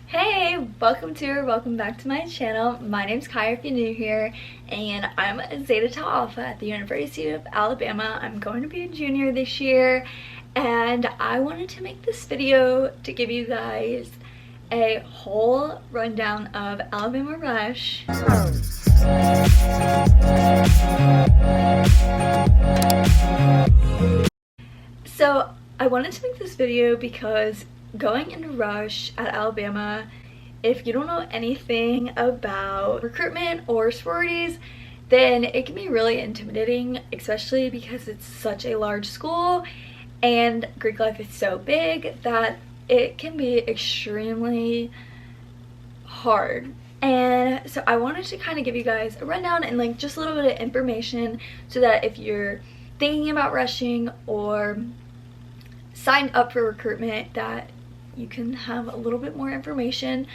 Hey, welcome back to my channel. My name's Kaiah if you're new here, and I'm a Zeta Tau Alpha at the University of Alabama. I'm going to be a junior this year, and I wanted to make this video to give you guys a whole rundown of Alabama Rush. So I wanted to make this video because going into Rush at Alabama, if you don't know anything about recruitment or sororities, then it can be really intimidating, especially because it's such a large school and Greek life is so big that it can be extremely hard. And so I wanted to kind of give you guys a rundown and like just a little bit of information so that if you're thinking about rushing or signed up for recruitment, that you can have a little bit more information.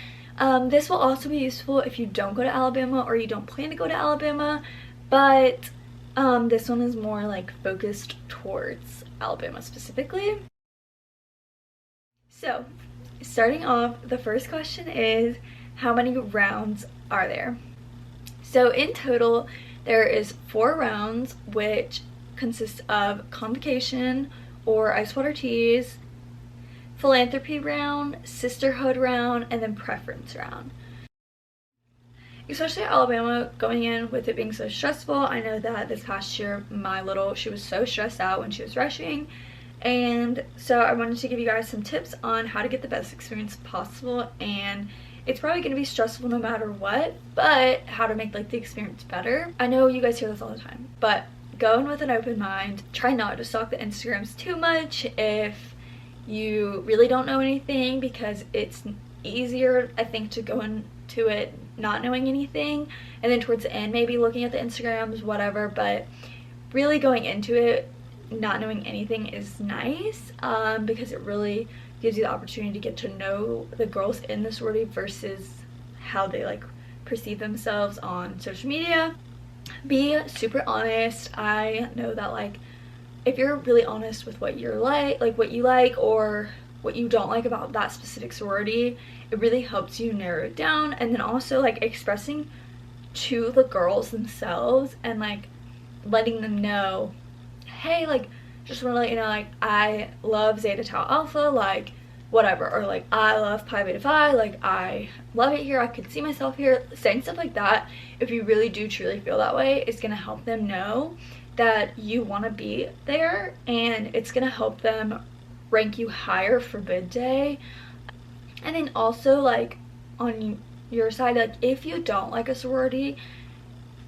This will also be useful if you don't go to Alabama or you don't plan to go to Alabama, but this one is more like focused towards Alabama specifically. So starting off, the first question is, how many rounds are there? So in total there is 4 rounds, which consists of convocation or ice water teas, philanthropy round, sisterhood round, and then preference round. Especially Alabama, going in with it being so stressful, I know that this past year she was so stressed out when she was rushing, and so I wanted to give you guys some tips on how to get the best experience possible. And it's probably going to be stressful no matter what, but how to make like the experience better. I know you guys hear this all the time, but go in with an open mind. Try not to stalk the Instagrams too much if you really don't know anything, because it's easier, I think, to go into it not knowing anything and then towards the end maybe looking at the Instagrams, whatever. But really going into it not knowing anything is nice, because it really gives you the opportunity to get to know the girls in the sorority versus how they like perceive themselves on social media. Be super honest. I know that like if you're really honest with what you're like what you like or what you don't like about that specific sorority, it really helps you narrow it down. And then also like expressing to the girls themselves and like letting them know, hey, like just want to let you know, like I love Zeta Tau Alpha, like whatever, or like I love Pi Beta Phi, like I love it here, I could see myself here. Saying stuff like that, if you really do truly feel that way, is going to help them know that you want to be there, and it's going to help them rank you higher for bid day. And then also like on your side, like if you don't like a sorority,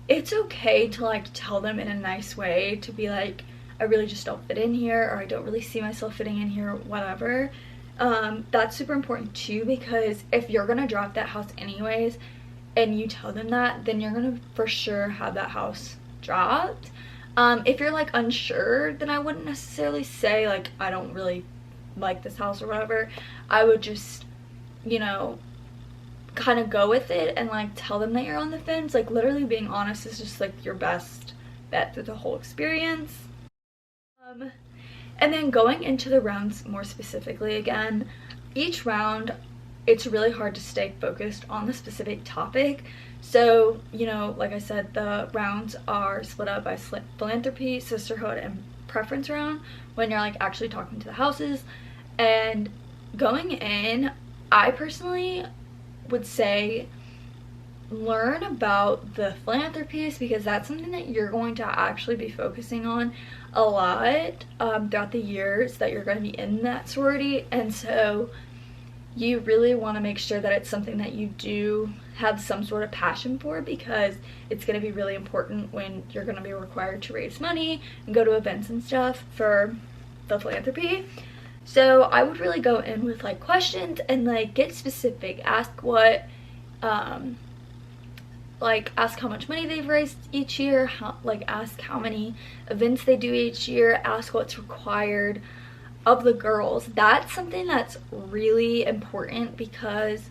it's okay to like tell them in a nice way, to be like, I really just don't fit in here, or I don't really see myself fitting in here, whatever. That's super important too, because if you're gonna drop that house anyways and you tell them that, then you're gonna for sure have that house dropped. If you're like unsure, then I wouldn't necessarily say like I don't really like this house or whatever. I would just, you know, kind of go with it and like tell them that you're on the fence. Like literally being honest is just like your best bet through the whole experience. And then going into the rounds more specifically, again, each round it's really hard to stay focused on the specific topic. So, you know, like I said, the rounds are split up by philanthropy, sisterhood, and preference round when you're like actually talking to the houses. And going in, I personally would say learn about the philanthropies, because that's something that you're going to actually be focusing on a lot throughout the years that you're going to be in that sorority. And so you really want to make sure that it's something that you do have some sort of passion for, because it's going to be really important when you're going to be required to raise money and go to events and stuff for the philanthropy. So I would really go in with like questions and like get specific. Ask what ask how much money they've raised each year, ask how many events they do each year, ask what's required of the girls. That's something that's really important, because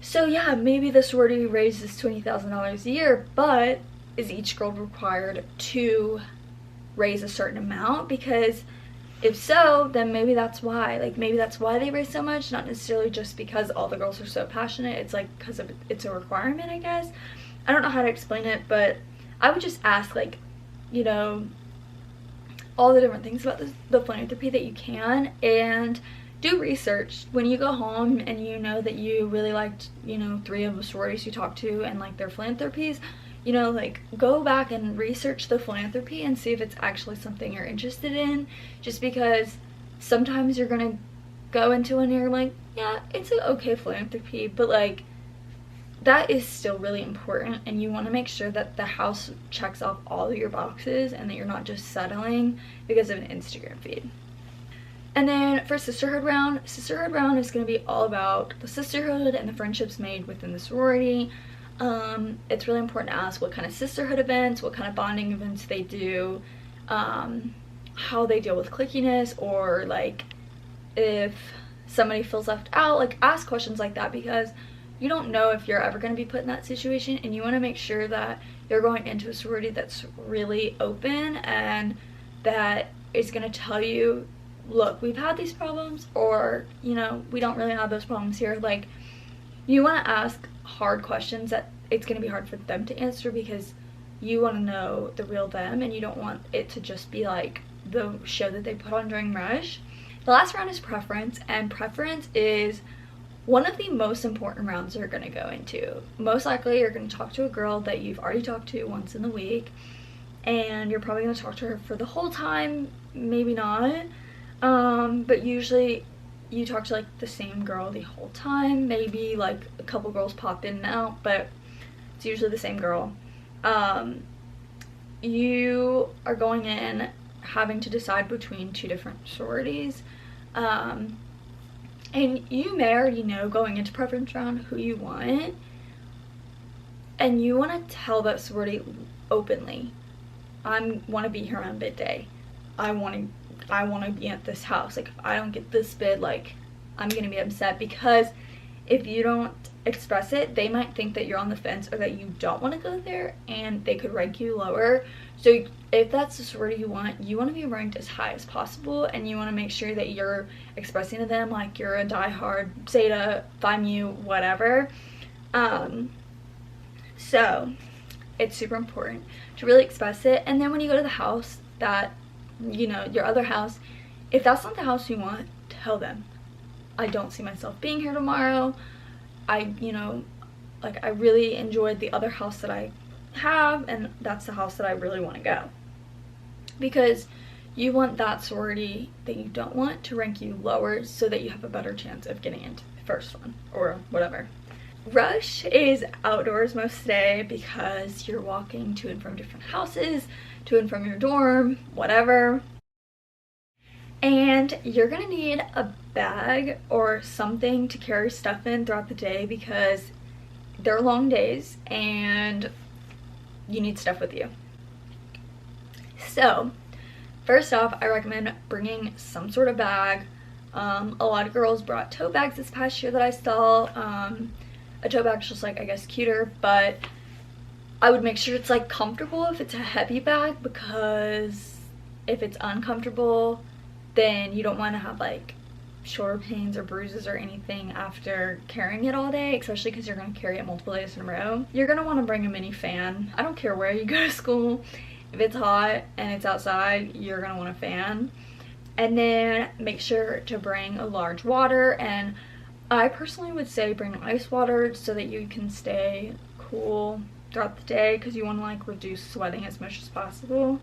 so yeah, maybe the sorority raises $20,000 a year, but is each girl required to raise a certain amount? Because If so, then maybe that's why. Like, maybe that's why they race so much, not necessarily just because all the girls are so passionate. It's like because of it's a requirement, I guess. I don't know how to explain it, but I would just ask, like, you know, all the different things about the philanthropy that you can, and do research. When you go home and you know that you really liked, you know, 3 of the sororities you talked to and like their philanthropies, you know, like, go back and research the philanthropy and see if it's actually something you're interested in. Just because sometimes you're gonna go into one and you're like, yeah, it's an okay philanthropy, but like, that is still really important, and you want to make sure that the house checks off all of your boxes and that you're not just settling because of an Instagram feed. And then for sisterhood round is going to be all about the sisterhood and the friendships made within the sorority. It's really important to ask what kind of sisterhood events, what kind of bonding events they do, how they deal with clickiness, or like if somebody feels left out. Like, ask questions like that, because you don't know if you're ever going to be put in that situation, and you want to make sure that you're going into a sorority that's really open and that is going to tell you, look, we've had these problems, or, you know, we don't really have those problems here. Like, you want to ask hard questions that it's going to be hard for them to answer, because you want to know the real them, and you don't want it to just be like the show that they put on during Rush. The last round is preference, and preference is one of the most important rounds you're going to go into. Most likely you're going to talk to a girl that you've already talked to once in the week, and you're probably going to talk to her for the whole time, maybe not, but usually you talk to like the same girl the whole time. Maybe like a couple girls pop in and out, but it's usually the same girl. You are going in having to decide between 2 different sororities, and you may already know going into preference round who you want, and you want to tell that sorority openly, I want to be here on bid day. I want to be at this house. Like, if I don't get this bid, like, I'm gonna be upset, because if you don't express it, they might think that you're on the fence or that you don't want to go there, and they could rank you lower. So if that's the sorority you want to be ranked as high as possible, and you want to make sure that you're expressing to them like you're a diehard Zeta, Phi Mu, whatever. So it's super important to really express it. And then when you go to the house that, you know, your other house, if that's not the house you want, tell them, I don't see myself being here tomorrow. You know, like, I really enjoyed the other house that I have, and that's the house that I really want to go. Because you want that sorority that you don't want to rank you lower, so that you have a better chance of getting into the first one or whatever. Rush is outdoors most of the day, because you're walking to and from different houses, to and from your dorm, whatever. And you're gonna need a bag or something to carry stuff in throughout the day, because they're long days and you need stuff with you. So first off, I recommend bringing some sort of bag. A lot of girls brought tote bags this past year that I saw. A tote bag's just, like, I guess cuter, but I would make sure it's like comfortable if it's a heavy bag, because if it's uncomfortable, then you don't want to have like shoulder pains or bruises or anything after carrying it all day, especially because you're going to carry it multiple days in a row. You're going to want to bring a mini fan. I don't care where you go to school. If it's hot and it's outside, you're going to want a fan. And then make sure to bring a large water, and I personally would say bring ice water so that you can stay cool throughout the day, because you want to like reduce sweating as much as possible.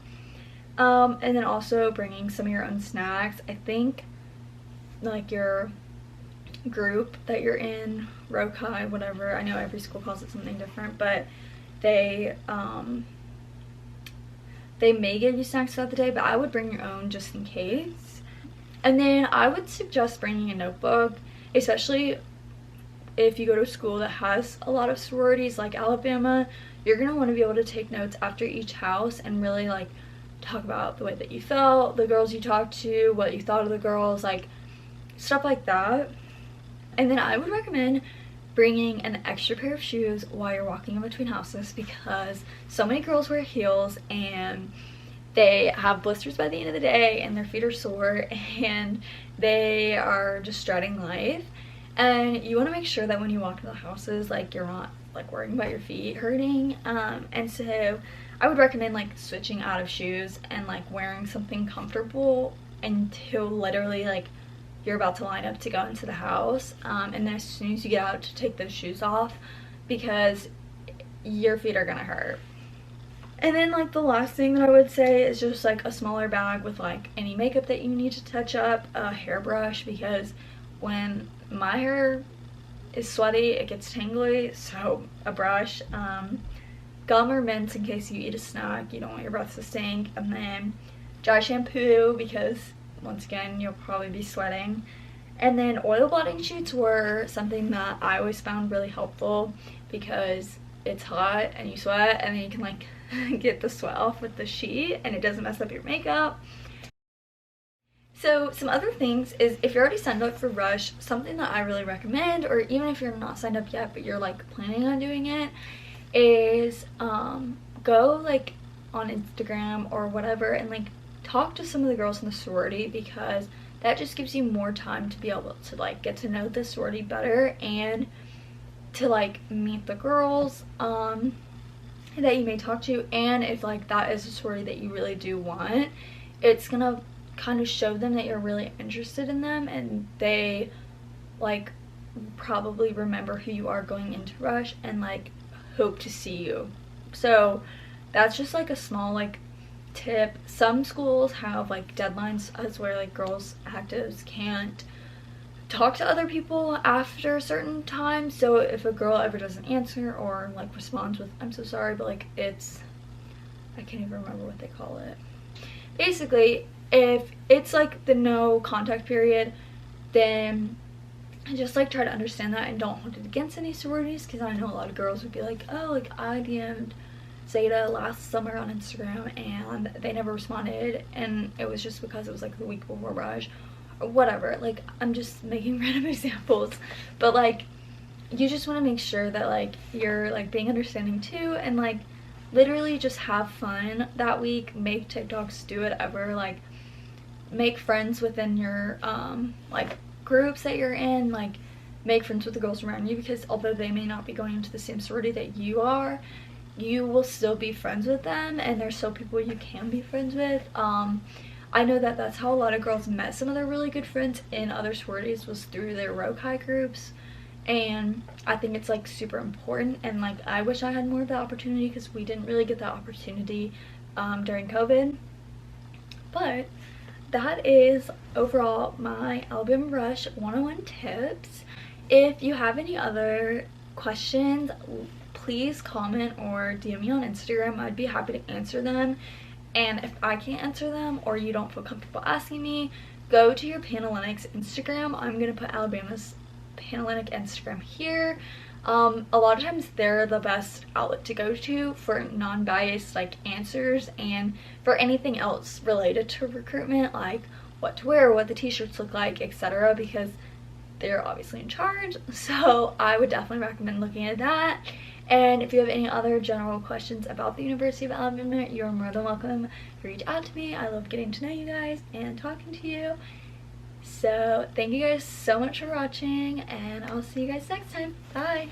And then also bringing some of your own snacks. I think like your group that you're in, Rokai, whatever, I know every school calls it something different, but they may give you snacks throughout the day, but I would bring your own just in case. And then I would suggest bringing a notebook, especially if you go to a school that has a lot of sororities like Alabama. You're going to want to be able to take notes after each house and really like talk about the way that you felt, the girls you talked to, what you thought of the girls, like stuff like that. And then I would recommend bringing an extra pair of shoes while you're walking in between houses, because so many girls wear heels, and they have blisters by the end of the day and their feet are sore and they are just dreading life. And you want to make sure that when you walk into the houses, like, you're not like worrying about your feet hurting. And so I would recommend like switching out of shoes and like wearing something comfortable until literally like you're about to line up to go into the house, and then as soon as you get out, to take those shoes off, because your feet are gonna hurt. And then like the last thing that I would say is just like a smaller bag with like any makeup that you need to touch up, a hairbrush, because when my hair is sweaty it gets tangly, so a brush, gum or mints in case you eat a snack, you don't want your breath to stink, and then dry shampoo because once again you'll probably be sweating. And then oil blotting sheets were something that I always found really helpful because it's hot and you sweat and then you can like get the sweat off with the sheet and it doesn't mess up your makeup. So some other things is, if you're already signed up for Rush, something that I really recommend, or even if you're not signed up yet but you're like planning on doing it, is go like on Instagram or whatever and like talk to some of the girls in the sorority, because that just gives you more time to be able to like get to know the sorority better and to like meet the girls that you may talk to. And if like that is a sorority that you really do want, it's gonna kind of show them that you're really interested in them and they like probably remember who you are going into Rush and like hope to see you. So that's just like a small like tip. Some schools have like deadlines as where like girls actives can't talk to other people after a certain time, so if a girl ever doesn't answer or like responds with "I'm so sorry," but like it's, I can't even remember what they call it. Basically, if it's like the no contact period, then just like try to understand that and don't hold it against any sororities, because I know a lot of girls would be like, oh, like I DM'd Zeta last summer on Instagram and they never responded and it was just because it was like the week before Rush or whatever. Like, I'm just making random examples, but like you just want to make sure that like you're like being understanding too, and like literally just have fun that week, make TikToks, do whatever, like make friends within your like groups that you're in, like make friends with the girls around you, because although they may not be going into the same sorority that you are, you will still be friends with them and there's still people you can be friends with. I know that that's how a lot of girls met some of their really good friends in other sororities, was through their Rokai groups, and I think it's like super important, and like I wish I had more of that opportunity because we didn't really get that opportunity during COVID. But that is overall my Alabama Rush 101 tips. If you have any other questions, please comment or DM me on Instagram. I'd be happy to answer them. And if I can't answer them or you don't feel comfortable asking me, go to your Panhellenics Instagram. I'm gonna put Alabama's Panhellenic Instagram here. A lot of times they're the best outlet to go to for non-biased like answers and for anything else related to recruitment, like what to wear, what the t-shirts look like, etc., because they're obviously in charge. So I would definitely recommend looking at that. And if you have any other general questions about the University of Alabama, you're more than welcome to reach out to me. I love getting to know you guys and talking to you. So thank you guys so much for watching, and I'll see you guys next time. Bye!